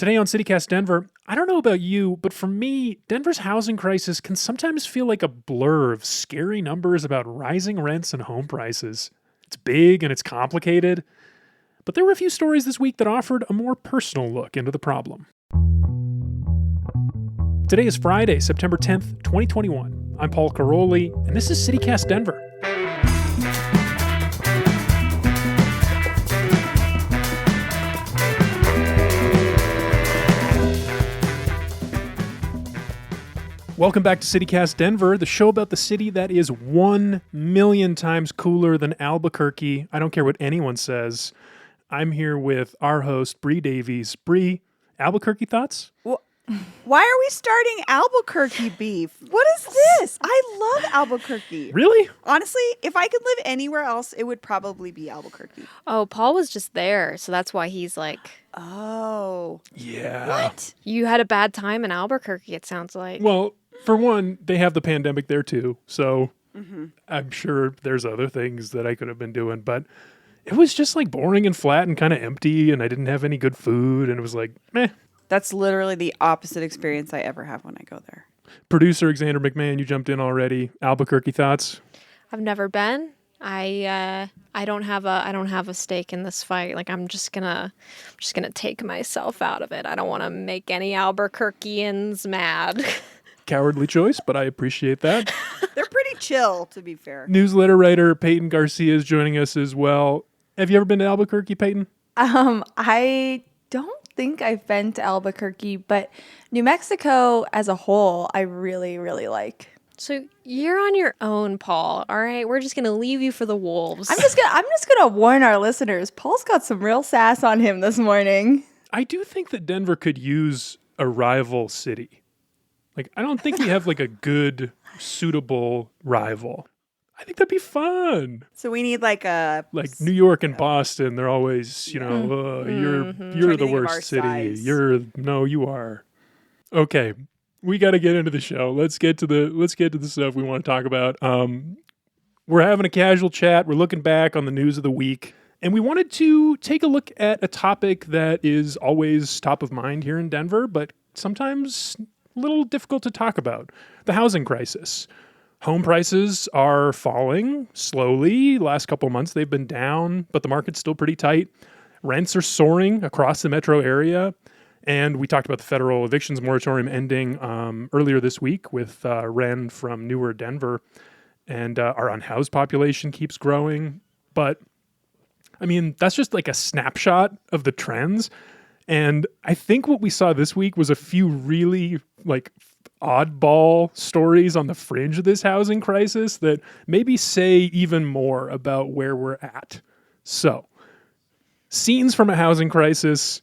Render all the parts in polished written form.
Today on CityCast Denver, I don't know about you, but for me, Denver's housing crisis can sometimes feel like a blur of scary numbers about rising rents and home prices. It's big and it's complicated, but there were a few stories this week that offered a more personal look into the problem. Today is Friday, September 10th, 2021. I'm Paul Caroli, and this is CityCast Denver. Welcome back to CityCast Denver, the show about the city that is 1 million times cooler than Albuquerque. I don't care what anyone says. I'm here with our host, Bree Davies. Bree, Albuquerque thoughts? Well, why are we starting Albuquerque beef? What is this? I love Albuquerque. Really? Honestly, if I could live anywhere else, it would probably be Albuquerque. Oh, Paul was just there, so that's why he's like... Oh. Yeah. What? You had a bad time in Albuquerque, it sounds like. Well, for one, they have the pandemic there too, so I'm sure there's other things that I could have been doing, but it was just like boring and flat and kind of empty, and I didn't have any good food, and it was like, meh. That's literally the opposite experience I ever have when I go there. Producer Xander McMahon, you jumped in already. Albuquerque thoughts? I've never been. I don't have a stake in this fight. Like I'm just gonna take myself out of it. I don't want to make any Albuquerqueans mad. Cowardly choice, but I appreciate that. They're pretty chill, to be fair. Newsletter writer Peyton Garcia is joining us as well. Have you ever been to Albuquerque, Peyton? I don't think I've been to Albuquerque, but New Mexico as a whole, I really, really like. So you're on your own, Paul. All right, we're just gonna leave you for the wolves. I'm just gonna warn our listeners. Paul's got some real sass on him this morning. I do think that Denver could use a rival city. Like, I don't think we have like a good, suitable rival. I think that'd be fun. So we need like New York and Boston. They're always, you're the worst city. Size. You are. Okay, we got to get into the show. Let's get to the stuff we want to talk about. We're having a casual chat. We're looking back on the news of the week, and we wanted to take a look at a topic that is always top of mind here in Denver, but sometimes a little difficult to talk about: the housing crisis. Home prices are falling slowly. Last couple of months, they've been down, but the market's still pretty tight. Rents are soaring across the metro area. And we talked about the federal evictions moratorium ending earlier this week with Ren from Newer Denver. And our unhoused population keeps growing. But, I mean, that's just like a snapshot of the trends. And I think what we saw this week was a few really like oddball stories on the fringe of this housing crisis that maybe say even more about where we're at. So, scenes from a housing crisis,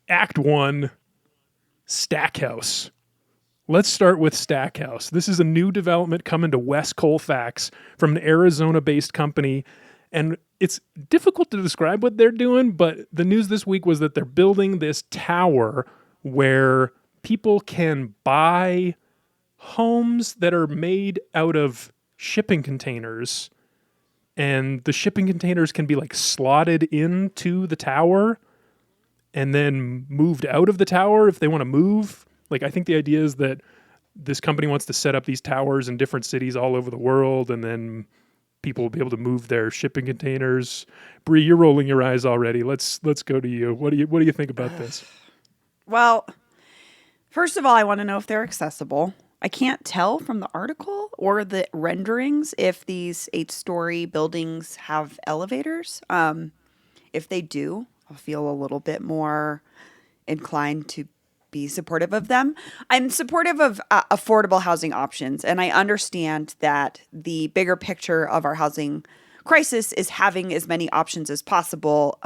Act 1, Stackhouse. Let's start with Stackhouse. This is a new development coming to West Colfax from an Arizona-based company, and it's difficult to describe what they're doing, but the news this week was that they're building this tower where people can buy homes that are made out of shipping containers, and the shipping containers can be like slotted into the tower and then moved out of the tower if they want to move. Like, I think the idea is that this company wants to set up these towers in different cities all over the world, and then people will be able to move their shipping containers. Bree, you're rolling your eyes already. Let's go to you. What do you think about this? Well, first of all, I want to know if they're accessible. I can't tell from the article or the renderings if these 8-story buildings have elevators. If they do, I'll feel a little bit more inclined to be supportive of them. I'm supportive of affordable housing options, and I understand that the bigger picture of our housing crisis is having as many options as possible,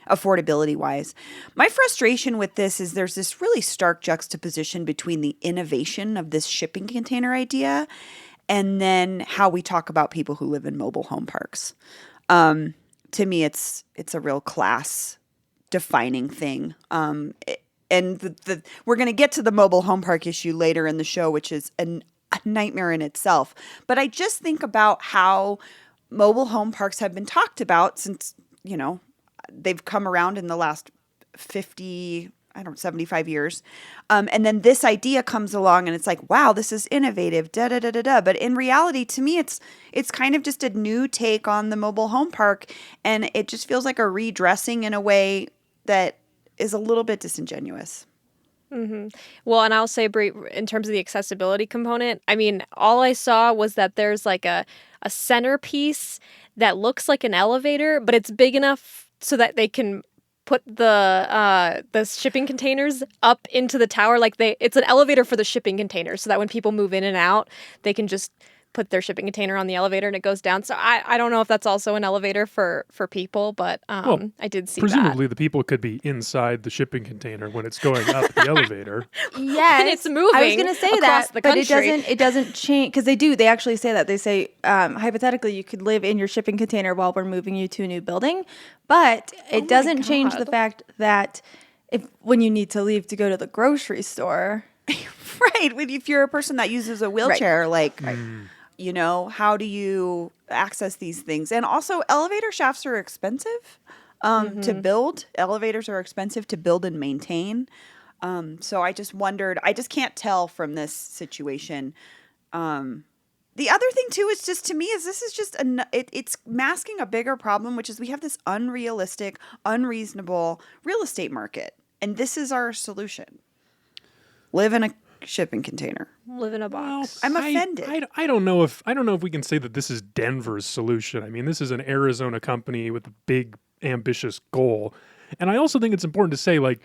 affordability-wise. My frustration with this is there's this really stark juxtaposition between the innovation of this shipping container idea and then how we talk about people who live in mobile home parks. To me, it's a real class-defining thing. And we're going to get to the mobile home park issue later in the show, which is a nightmare in itself. But I just think about how mobile home parks have been talked about since, they've come around in the last 50, 75 years. And then this idea comes along and it's like, wow, this is innovative, da da da da da. But in reality, to me, it's kind of just a new take on the mobile home park. And it just feels like a redressing in a way that is a little bit disingenuous. Well, and I'll say, Brie, in terms of the accessibility component, I mean, all I saw was that there's like a centerpiece that looks like an elevator, but it's big enough so that they can put the shipping containers up into the tower. Like it's an elevator for the shipping containers, so that when people move in and out, they can just put their shipping container on the elevator and it goes down. So I don't know if that's also an elevator for people, but I did see presumably that. the people could be inside the shipping container when it's going up the elevator. Yes, And it's moving I was going to say across that, the but country. it doesn't change because they actually say that. They say hypothetically you could live in your shipping container while we're moving you to a new building, but it doesn't change the God. fact that when you need to leave to go to the grocery store, Right. If you're a person that uses a wheelchair, how do you access these things? And also, elevator shafts are expensive to build. Elevators are expensive to build and maintain. So I just wondered, I just can't tell from this situation. The other thing, too, is just to me is this is just it's masking a bigger problem, which is we have this unrealistic, unreasonable real estate market. And this is our solution. Live in a shipping container. Live in a box. I'm offended. I don't know if we can say that this is Denver's solution. I mean, this is an Arizona company with a big, ambitious goal. And I also think it's important to say, like,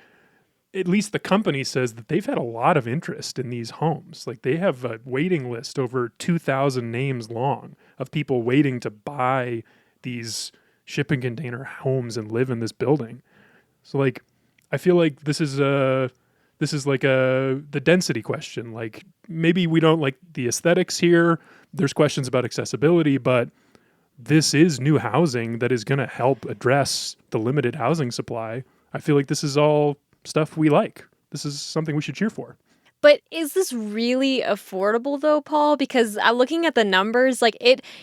at least the company says that they've had a lot of interest in these homes. Like, they have a waiting list over 2,000 names long of people waiting to buy these shipping container homes and live in this building. So, like, I feel like this is like the density question. Like, maybe we don't like the aesthetics here. There's questions about accessibility, but this is new housing that is going to help address the limited housing supply. I feel like this is all stuff we like. This is something we should cheer for. But is this really affordable though, Paul? Because looking at the numbers,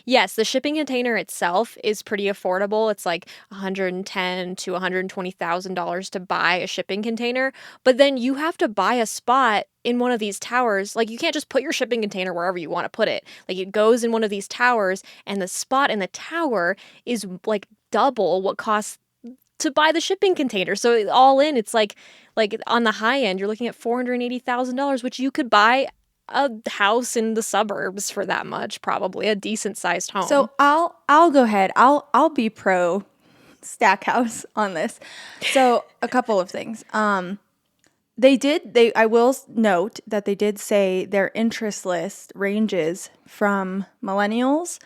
yes, the shipping container itself is pretty affordable. It's like $110,000 to $120,000 to buy a shipping container. But then you have to buy a spot in one of these towers. Like, you can't just put your shipping container wherever you want to put it. Like, it goes in one of these towers, and the spot in the tower is like double what costs to buy the shipping container. So all in, it's like on the high end, you're looking at $480,000, which you could buy a house in the suburbs for that much, probably a decent sized home. So I'll go ahead. I'll be pro Stackhouse on this. So a couple of things. I will note that they did say their interest list ranges from millennials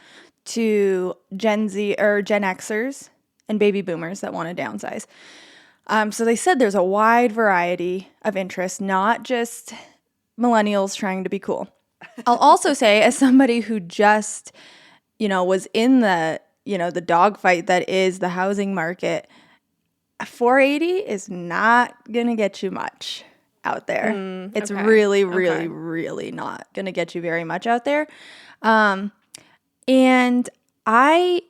to Gen Z or Gen Xers and baby boomers that want to downsize. So they said there's a wide variety of interests, not just millennials trying to be cool. I'll also say, as somebody who just, was in the dogfight that is the housing market, 480 is not going to get you much out there. It's really, really, really not going to get you very much out there. And my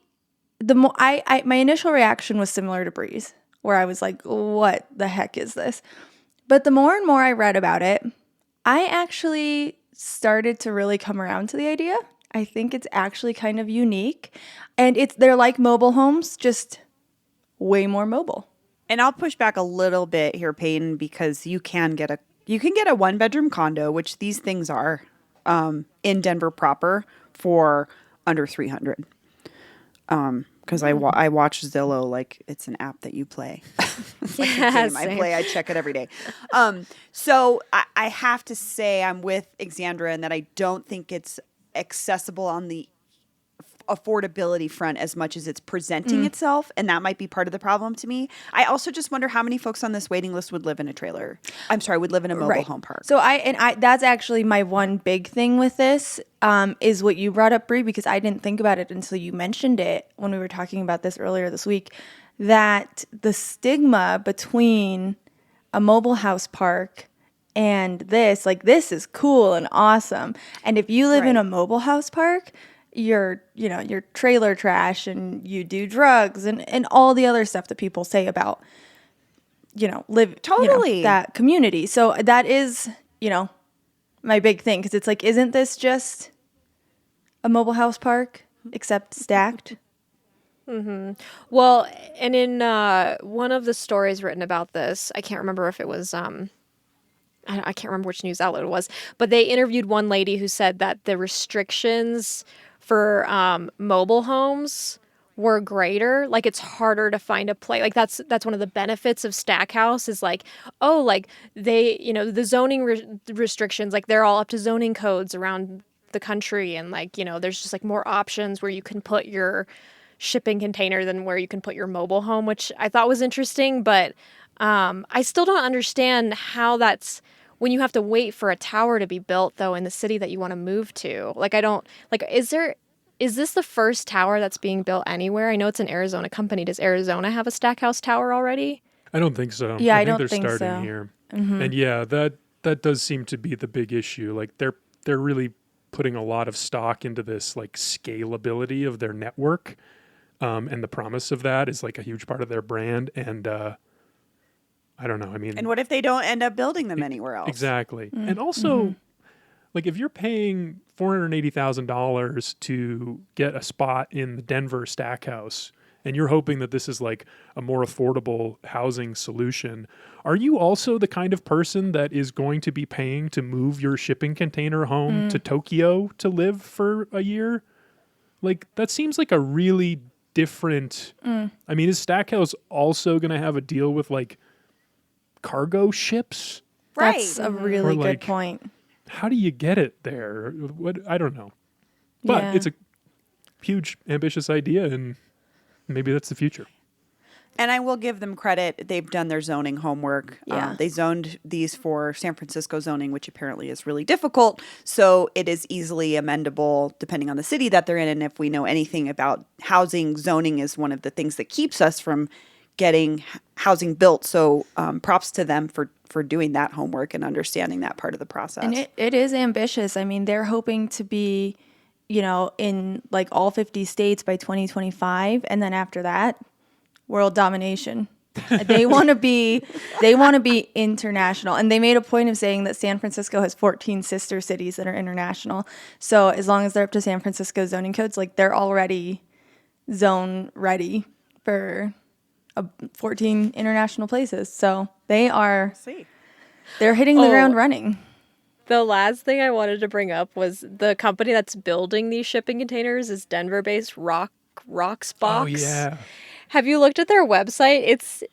initial reaction was similar to Bree's, where I was like, what the heck is this? But the more and more I read about it, I actually started to really come around to the idea. I think it's actually kind of unique. And they're like mobile homes, just way more mobile. And I'll push back a little bit here, Peyton, because you can get a 1-bedroom condo, which these things are, in Denver proper for under $300. Because I watch Zillow like it's an app that you play. It's like a game I play. I check it every day. So I have to say I'm with Xandra in that I don't think it's accessible on the affordability front as much as it's presenting itself, and that might be part of the problem to me. I also just wonder how many folks on this waiting list would live in a trailer. I'm sorry, would live in a mobile home park. So that's actually my one big thing with this, is what you brought up, Bree, because I didn't think about it until you mentioned it when we were talking about this earlier this week, that the stigma between a mobile house park and this is cool and awesome. And if you live in a mobile house park, you're trailer trash and you do drugs and all the other stuff that people say about live Totally. that community. So that is, my big thing, because it's like, isn't this just a mobile house park except stacked? Well, and in one of the stories written about this, I can't remember if it was I can't remember which news outlet it was, but they interviewed one lady who said that the restrictions for mobile homes were greater. Like it's harder to find a place. Like that's one of the benefits of Stackhouse is like, oh, like they, the zoning restrictions, like they're all up to zoning codes around the country, and like, there's just like more options where you can put your shipping container than where you can put your mobile home, which I thought was interesting. But I still don't understand how that's when you have to wait for a tower to be built, though, in the city that you want to move to. Like, I don't, like, is this the first tower that's being built anywhere? I know it's an Arizona company. Does Arizona have a Stackhouse tower already? I don't think so. Yeah, I think don't they're think starting so. here. And yeah, that does seem to be the big issue. Like they're really putting a lot of stock into this like scalability of their network. And the promise of that is like a huge part of their brand. And I don't know. I mean, And what if they don't end up building them anywhere else? exactly. And also, like if you're paying $480,000 to get a spot in the Denver Stackhouse, and you're hoping that this is like a more affordable housing solution, are you also the kind of person that is going to be paying to move your shipping container home to Tokyo to live for a year? Like that seems like a really different. I mean, is Stackhouse also going to have a deal with like cargo ships? Right. That's a really Or, good like, point. How do you get it there? What I don't know. But Yeah. it's a huge, ambitious idea, and maybe that's the future. And I will give them credit. They've done their zoning homework. Yeah. They zoned these for San Francisco zoning, which apparently is really difficult. So it is easily amendable depending on the city that they're in. And if we know anything about housing, zoning is one of the things that keeps us from getting housing built. So props to them for doing that homework and understanding that part of the process. And it is ambitious. I mean, they're hoping to be, in like all 50 states by 2025. And then after that, world domination. They want to be international. And they made a point of saying that San Francisco has 14 sister cities that are international. So as long as they're up to San Francisco zoning codes, like they're already zone ready for 14 international places. So they're hitting the ground running. The last thing I wanted to bring up was the company that's building these shipping containers is Denver-based Rocks Box. Oh yeah. Have you looked at their website?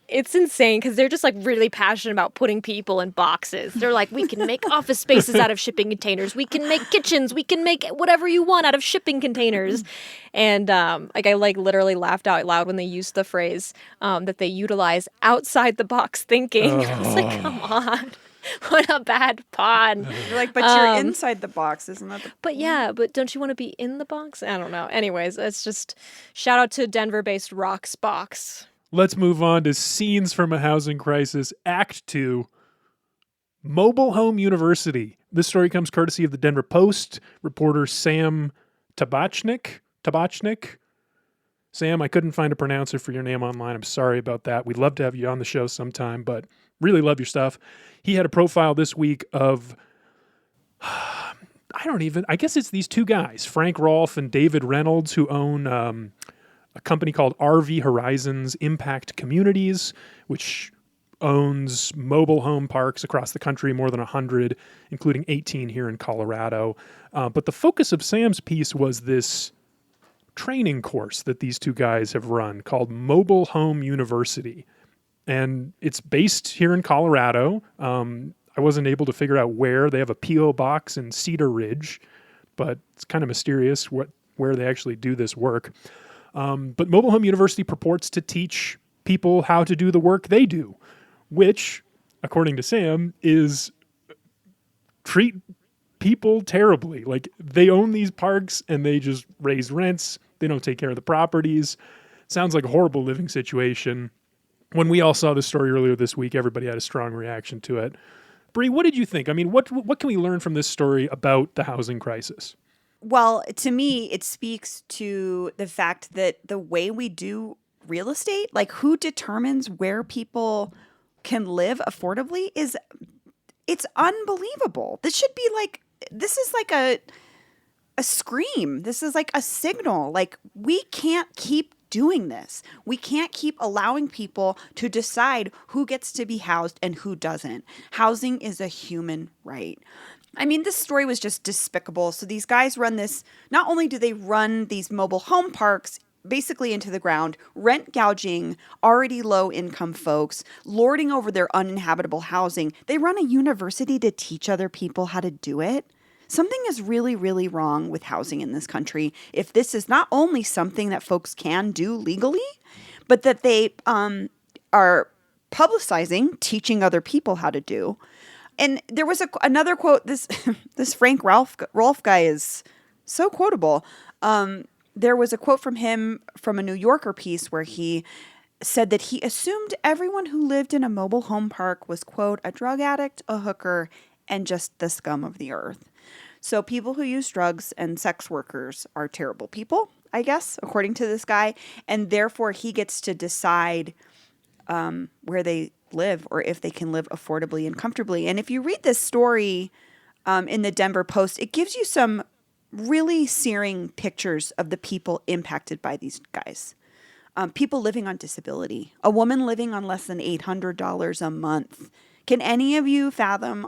It's insane because they're just like really passionate about putting people in boxes. They're like, we can make office spaces out of shipping containers. We can make kitchens. We can make whatever you want out of shipping containers. And like I like literally laughed out loud when they used the phrase that they utilize outside the box thinking. I was like, come on. What a bad pun. You're like, but you're inside the box, isn't that the But yeah, but don't you want to be in the box? I don't know. Anyways, it's just shout out to Denver-based Rocks Box. Let's move on to Scenes from a Housing Crisis, Act 2, Mobile Home University. This story comes courtesy of the Denver Post, reporter Sam Tabachnik. Sam, I couldn't find a pronouncer for your name online. I'm sorry about that. We'd love to have you on the show sometime, but really love your stuff. He had a profile this week of, I guess it's these two guys, Frank Rolfe and David Reynolds, who own a company called RV Horizons Impact Communities, which owns mobile home parks across the country, more than 100, including 18 here in Colorado. But the focus of Sam's piece was this training course that these two guys have run called Mobile Home University. And it's based here in Colorado. I wasn't able to figure out where. They have a P.O. box in Cedar Ridge, but it's kind of mysterious where they actually do this work. But Mobile Home University purports to teach people how to do the work they do, which, according to Sam, is treat people terribly. Like, they own these parks and they just raise rents. They don't take care of the properties. Sounds like a horrible living situation. When we all saw this story earlier this week, everybody had a strong reaction to it. Bree, what did you think? I mean, what can we learn from this story about the housing crisis? Well, to me, it speaks to the fact that the way we do real estate, like who determines where people can live affordably it's unbelievable. This is like a scream. This is like a signal. Like, we can't keep doing this. We can't keep allowing people to decide who gets to be housed and who doesn't. Housing is a human right. I mean, this story was just despicable. So these guys run this, not only do they run these mobile home parks basically into the ground, rent gouging already low income folks, lording over their uninhabitable housing, they run a university to teach other people how to do it. Something is really, really wrong with housing in this country if this is not only something that folks can do legally, but that they are publicizing, teaching other people how to do. And there was another quote. This Frank Rolfe guy is so quotable. There was a quote from him from a New Yorker piece where he said that he assumed everyone who lived in a mobile home park was, quote, a drug addict, a hooker, and just the scum of the earth. So people who use drugs and sex workers are terrible people, I guess, according to this guy. And therefore, he gets to decide where they live or if they can live affordably and comfortably. And if you read this story in the Denver Post, it gives you some really searing pictures of the people impacted by these guys. People living on disability, a woman living on less than $800 a month. Can any of you fathom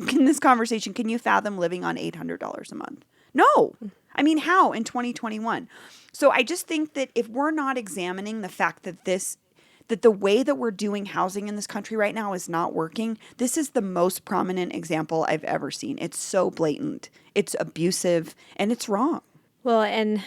in this conversation, can you fathom living on $800 a month? No. I mean, how in 2021? So I just think that if we're not examining the fact that the way that we're doing housing in this country right now is not working, this is the most prominent example I've ever seen. It's so blatant. It's abusive and it's wrong. Well, and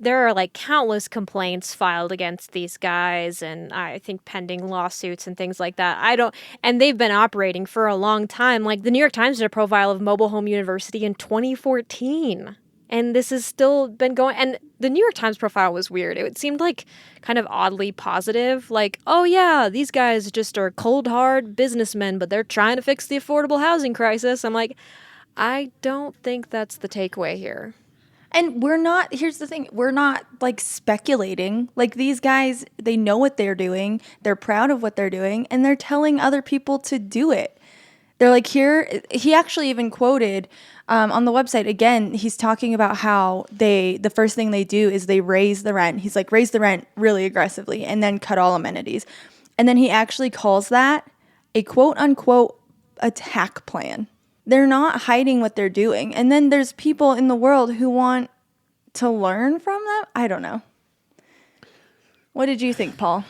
there are like countless complaints filed against these guys, and I think pending lawsuits and things like that. And they've been operating for a long time. Like the New York Times did a profile of Mobile Home University in 2014. And this has still been going. And the New York Times profile was weird. It seemed like kind of oddly positive. Like, oh yeah, these guys just are cold, hard businessmen, but they're trying to fix the affordable housing crisis. I'm like, I don't think that's the takeaway here. And here's the thing, we're not like speculating. Like these guys, they know what they're doing. They're proud of what they're doing and they're telling other people to do it. They're like, here, he actually even quoted on the website, again, he's talking about how the first thing they do is they raise the rent. He's like, raise the rent really aggressively and then cut all amenities. And then he actually calls that a quote unquote attack plan. They're not hiding what they're doing. And then there's people in the world who want to learn from them. I don't know. What did you think, Paul?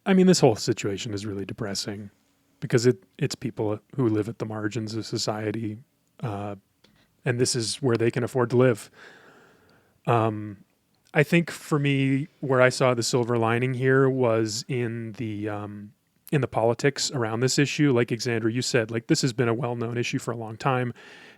I mean, this whole situation is really depressing because it's people who live at the margins of society, and this is where they can afford to live. I think for me, where I saw the silver lining here was in the politics around this issue. Like Alexandra, you said, like this has been a well-known issue for a long time.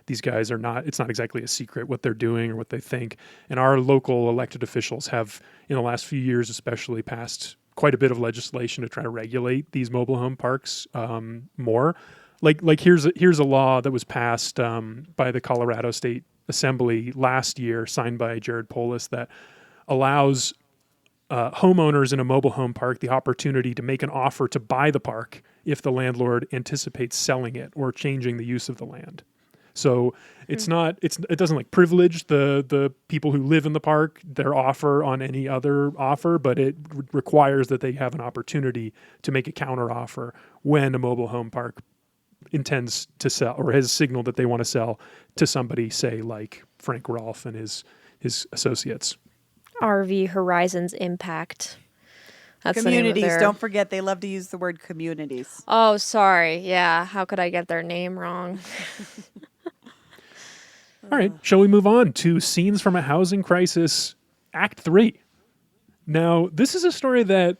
These guys it's not exactly a secret what they're doing or what they think. And our local elected officials have, in the last few years especially, passed quite a bit of legislation to try to regulate these mobile home parks more. Like here's a law that was passed by the Colorado State Assembly last year, signed by Jared Polis, that allows homeowners in a mobile home park the opportunity to make an offer to buy the park if the landlord anticipates selling it or changing the use of the land. So it doesn't like privilege the people who live in the park, their offer on any other offer, but it requires that they have an opportunity to make a counter offer when a mobile home park intends to sell or has signaled that they want to sell to somebody, say like Frank Rolfe and his associates. RV Horizons Impact. That's the name of Communities. Don't forget, they love to use the word communities. Oh, sorry. Yeah. How could I get their name wrong? All right. Shall we move on to Scenes from a Housing Crisis, Act 3? Now, this is a story that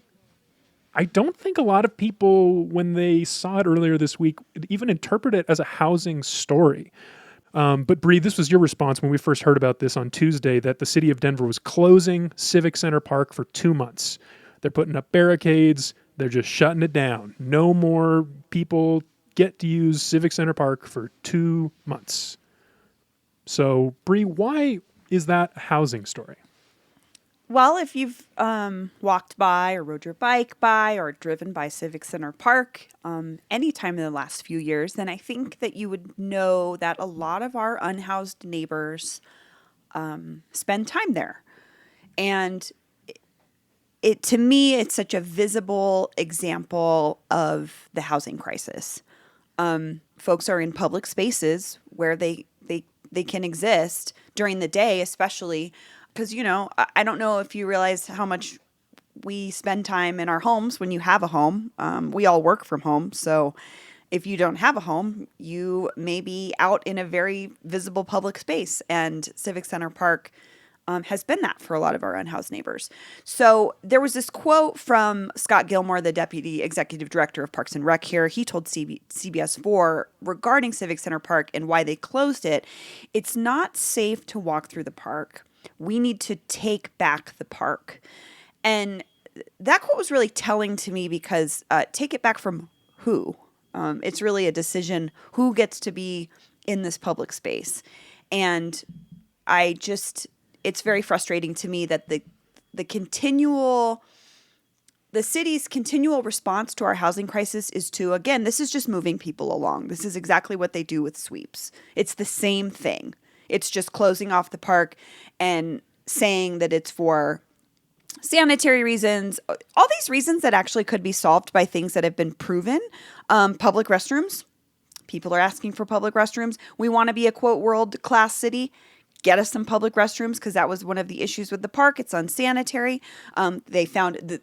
I don't think a lot of people, when they saw it earlier this week, even interpret it as a housing story. But Bree, this was your response when we first heard about this on Tuesday, that the city of Denver was closing Civic Center Park for 2 months. They're putting up barricades. They're just shutting it down. No more people get to use Civic Center Park for 2 months. So, Bree, why is that a housing story? Well, if you've walked by or rode your bike by or driven by Civic Center Park anytime in the last few years, then I think that you would know that a lot of our unhoused neighbors spend time there. And it to me, it's such a visible example of the housing crisis. Folks are in public spaces where they can exist during the day, especially because, I don't know if you realize how much we spend time in our homes when you have a home. We all work from home. So if you don't have a home, you may be out in a very visible public space. And Civic Center Park has been that for a lot of our unhoused neighbors. So there was this quote from Scott Gilmore, the Deputy Executive Director of Parks and Rec here. He told CBS 4 regarding Civic Center Park and why they closed it, it's not safe to walk through the park. We need to take back the park. And that quote was really telling to me because take it back from who? It's really a decision who gets to be in this public space. And it's very frustrating to me that the city's continual response to our housing crisis is to, again, this is just moving people along. This is exactly what they do with sweeps. It's the same thing. It's just closing off the park and saying that it's for sanitary reasons, all these reasons that actually could be solved by things that have been proven. Public restrooms. People are asking for public restrooms. We want to be a, quote, world-class city. Get us some public restrooms because that was one of the issues with the park. It's unsanitary. They found that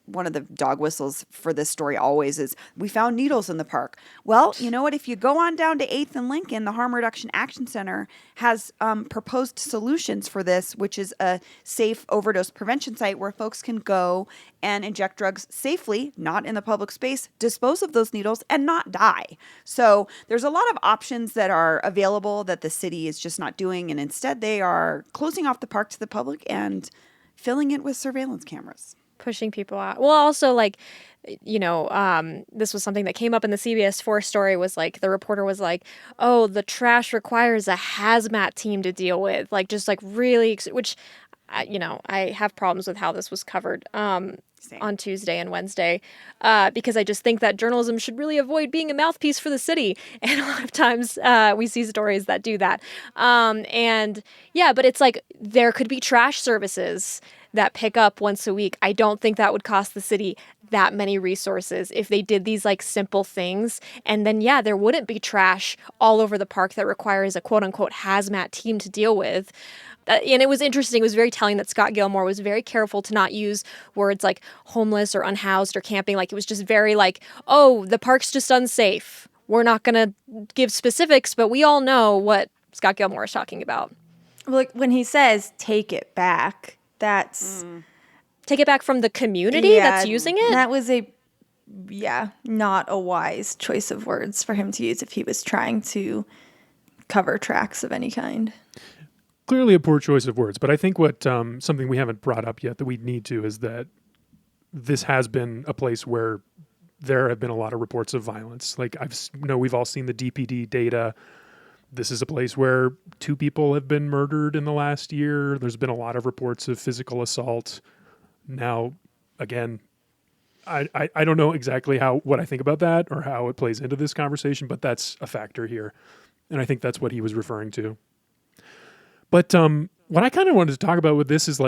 one of the dog whistles for this story always is, we found needles in the park. Well, you know what? If you go on down to 8th and Lincoln, the Harm Reduction Action Center has proposed solutions for this, which is a safe overdose prevention site where folks can go and inject drugs safely, not in the public space, dispose of those needles, and not die. So there's a lot of options that are available that the city is just not doing, and instead they are closing off the park to the public and filling it with surveillance cameras. Pushing people out. Well, also, this was something that came up in the CBS 4 story, was like, the reporter was like, oh, the trash requires a hazmat team to deal with. Which, I have problems with how this was covered on Tuesday and Wednesday, because I just think that journalism should really avoid being a mouthpiece for the city. And a lot of times we see stories that do that. But it's like, there could be trash services that pick up once a week. I don't think that would cost the city that many resources if they did these simple things. And then, there wouldn't be trash all over the park that requires a quote unquote hazmat team to deal with. And it was interesting. It was very telling that Scott Gilmore was very careful to not use words like homeless or unhoused or camping. It was just very oh, the park's just unsafe. We're not going to give specifics, but we all know what Scott Gilmore is talking about. When he says take it back, that's take it back from the community that's using it. That was not a wise choice of words for him to use if he was trying to cover tracks of any kind. Clearly a poor choice of words, but I think what something we haven't brought up yet that we need to is that this has been a place where there have been a lot of reports of violence. We've all seen the DPD data. This is a place where 2 people have been murdered in the last year. There's been a lot of reports of physical assault. Now, again, I don't know exactly what I think about that or how it plays into this conversation, but that's a factor here. And I think that's what he was referring to. But what I kind of wanted to talk about with this is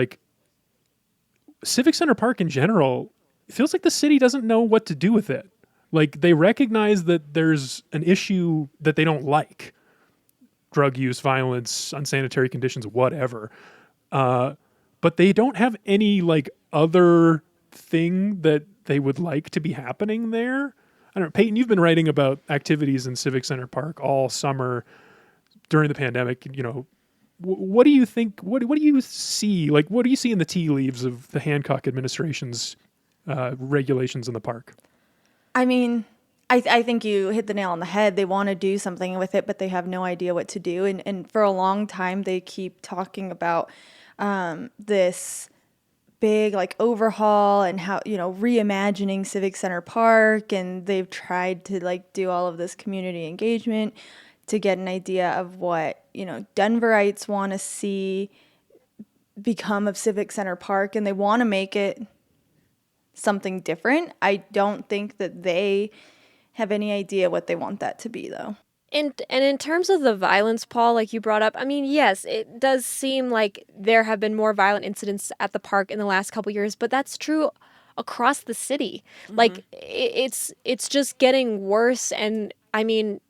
Civic Center Park in general, it feels like the city doesn't know what to do with it. They recognize that there's an issue that they don't like. Drug use, violence, unsanitary conditions, whatever. But they don't have any other thing that they would like to be happening there. I don't know, Peyton, you've been writing about activities in Civic Center Park all summer during the pandemic. What do you think? What do you see? What do you see in the tea leaves of the Hancock administration's regulations in the park? I mean, I think you hit the nail on the head. They want to do something with it, but they have no idea what to do. And for a long time, they keep talking about this big overhaul and how, reimagining Civic Center Park. And they've tried to do all of this community engagement to get an idea of what, Denverites want to see become of Civic Center Park and they want to make it something different. I don't think that they have any idea what they want that to be, though. And in terms of the violence, Paul, like you brought up, I mean, yes, it does seem like there have been more violent incidents at the park in the last couple years, but that's true across the city. Like it's just getting worse. And I mean,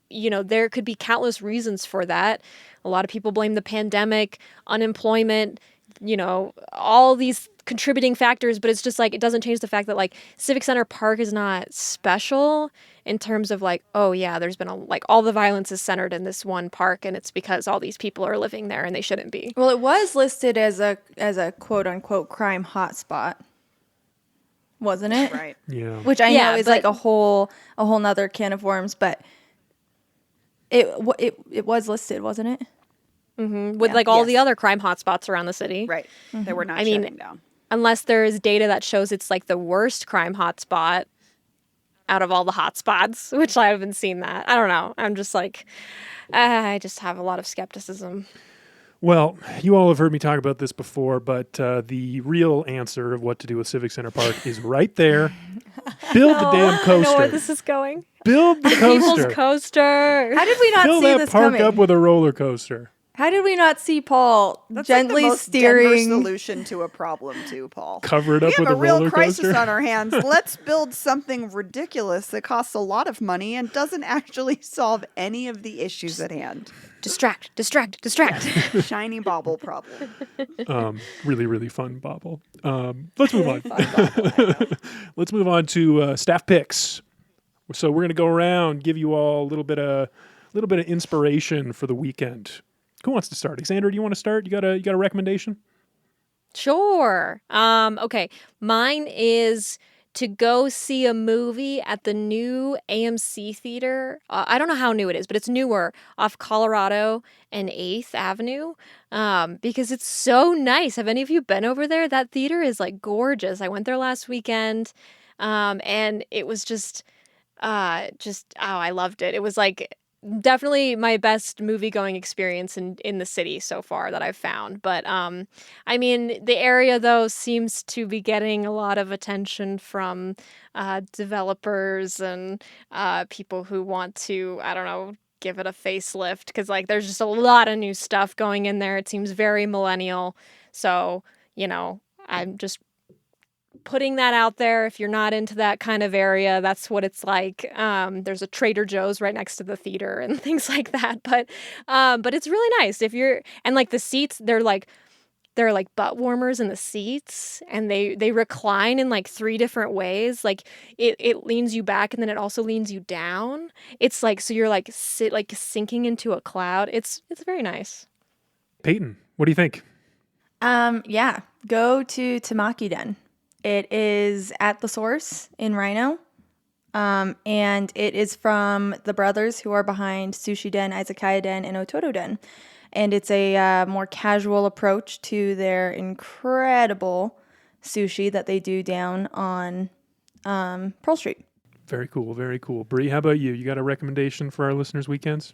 there could be countless reasons for that. A lot of people blame the pandemic, unemployment, all these contributing factors, but it's just like, it doesn't change the fact that like Civic Center Park is not special in terms of like, oh yeah, there's been all the violence is centered in this one park and it's because all these people are living there and they shouldn't be. Well, it was listed as a quote unquote crime hotspot, wasn't it? Right. Yeah. Which I know is like a whole nother can of worms, but it was listed, wasn't it? Mm-hmm. With all the other crime hotspots around the city. Right. That we're not shutting down. Unless there is data that shows it's like the worst crime hotspot out of all the hotspots, which I haven't seen that. I don't know. I'm just like, I just have a lot of skepticism. Well, you all have heard me talk about this before, but the real answer of what to do with Civic Center Park is right there. Build the damn coaster. I know where this is going. Build the People's coaster. coaster. How did we not Fill see that this park coming? up with a roller coaster. How did we not see Paul That's gently like the most steering? Denver solution to a problem, too, Paul. Cover it up We with have a a real roller crisis coaster. on our hands. Let's build something ridiculous that costs a lot of money and doesn't actually solve any of the issues at hand. Distract. Shiny bauble problem. Really, really fun bobble. Let's move on. Let's move on to staff picks. So we're going to go around, give you all a little bit of inspiration for the weekend. Who wants to start? Xander, do you want to start? You got a recommendation? Sure. Okay. Mine is to go see a movie at the new AMC theater. I don't know how new it is, but it's newer, off Colorado and 8th Avenue, because it's so nice. Have any of you been over there? That theater is like gorgeous. I went there last weekend, and it was I loved it. It was like definitely my best movie going experience in the city so far that I've found. But I mean, the area though seems to be getting a lot of attention from developers and people who want to, I don't know, give it a facelift, because like there's just a lot of new stuff going in there. It seems very millennial. So, I'm just putting that out there. If you're not into that kind of area, that's what it's like. There's a Trader Joe's right next to the theater and things like that. But it's really nice if you're, and like the seats, there are like butt warmers in the seats, and they recline in like 3 different ways. Like it leans you back and then it also leans you down. It's like, so you're like sinking into a cloud. It's very nice. Peyton, what do you think? Yeah, go to Tamaki Den. It is at the Source in Rhino, and it is from the brothers who are behind Sushi Den, Izakaya Den, and Otoro Den. And it's a more casual approach to their incredible sushi that they do down on Pearl Street. Very cool, very cool. Bree, how about you? You got a recommendation for our listeners' weekends?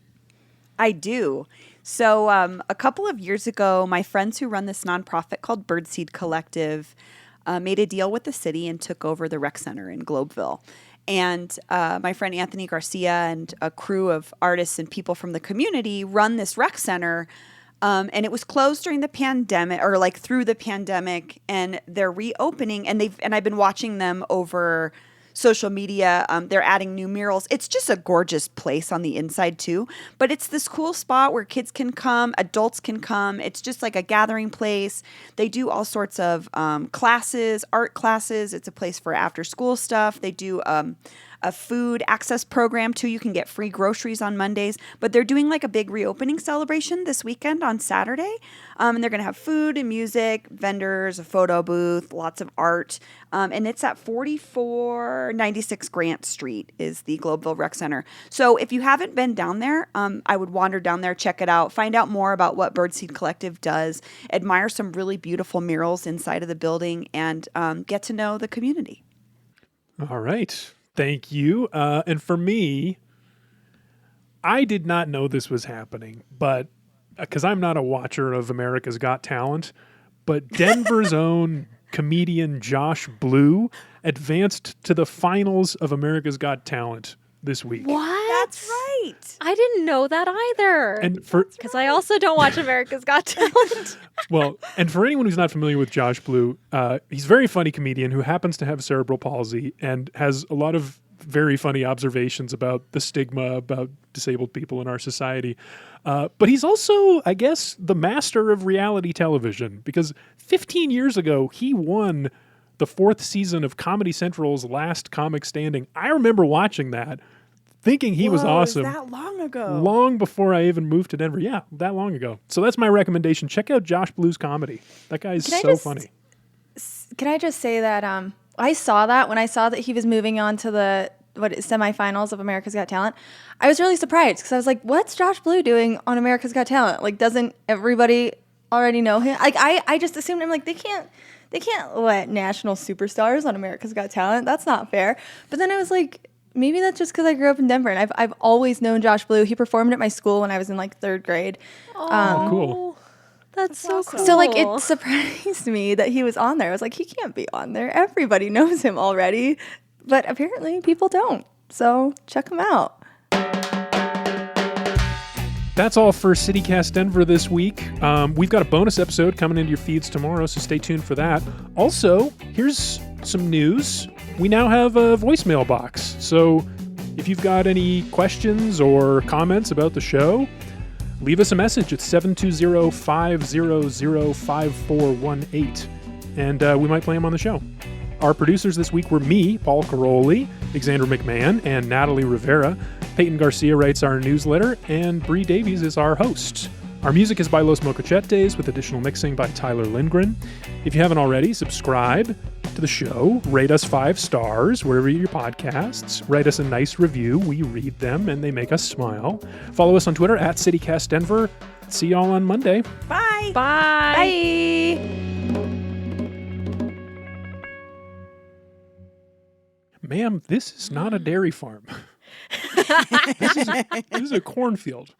I do. So a couple of years ago, my friends who run this nonprofit called Birdseed Collective made a deal with the city and took over the rec center in Globeville. And my friend Anthony Garcia and a crew of artists and people from the community run this rec center. And it was closed during the pandemic, or like through the pandemic, and they're reopening. And I've been watching them over social media. They're adding new murals. It's just a gorgeous place on the inside too. But it's this cool spot where kids can come, adults can come. It's just like a gathering place. They do all sorts of classes, art classes. It's a place for after school stuff. They do a food access program too. You can get free groceries on Mondays, but they're doing like a big reopening celebration this weekend on Saturday. And they're going to have food and music, vendors, a photo booth, lots of art. And it's at 4496 Grant Street is the Globeville Rec Center. So if you haven't been down there, I would wander down there, check it out, find out more about what Birdseed Collective does, admire some really beautiful murals inside of the building, and get to know the community. All right. Thank you. And for me, I did not know this was happening, but because I'm not a watcher of America's Got Talent, but Denver's own comedian Josh Blue advanced to the finals of America's Got Talent this week. What? That's right. I didn't know that either. And for because I also don't watch America's Got Talent. well, and for anyone who's not familiar with Josh Blue, he's a very funny comedian who happens to have cerebral palsy and has a lot of very funny observations about the stigma about disabled people in our society. But he's also, I guess, the master of reality television, because 15 years ago, he won the 4th season of Comedy Central's Last Comic Standing. I remember watching that, thinking he was awesome. That long ago. Long before I even moved to Denver. Yeah, that long ago. So that's my recommendation. Check out Josh Blue's comedy. That guy is so funny. Can I just say that I saw that when I saw that he was moving on to the semifinals of America's Got Talent. I was really surprised because I was like, what's Josh Blue doing on America's Got Talent? Like, doesn't everybody already know him? Like, I just assumed, I'm like, they can't let national superstars on America's Got Talent. That's not fair. But then I was like, maybe that's just because I grew up in Denver, and I've always known Josh Blue. He performed at my school when I was in like 3rd grade. Cool. That's so awesome. cool. So like it surprised me that he was on there. I was like, he can't be on there. Everybody knows him already. But apparently people don't. So check him out. That's all for CityCast Denver this week. We've got a bonus episode coming into your feeds tomorrow, so stay tuned for that. Also, here's some news. We now have a voicemail box. So if you've got any questions or comments about the show, leave us a message at 720-500-5418, and we might play them on the show. Our producers this week were me, Paul Caroli, Alexander McMahon, and Natalie Rivera. Peyton Garcia writes our newsletter, and Bree Davies is our host. Our music is by Los Mocochetes, with additional mixing by Tyler Lindgren. If you haven't already, subscribe to the show, rate us 5 stars wherever you get your podcasts, write us a nice review. We read them, and they make us smile. Follow us on Twitter at CityCastDenver. See y'all on Monday. Bye. Bye. Ma'am, this is not a dairy farm. This is a cornfield.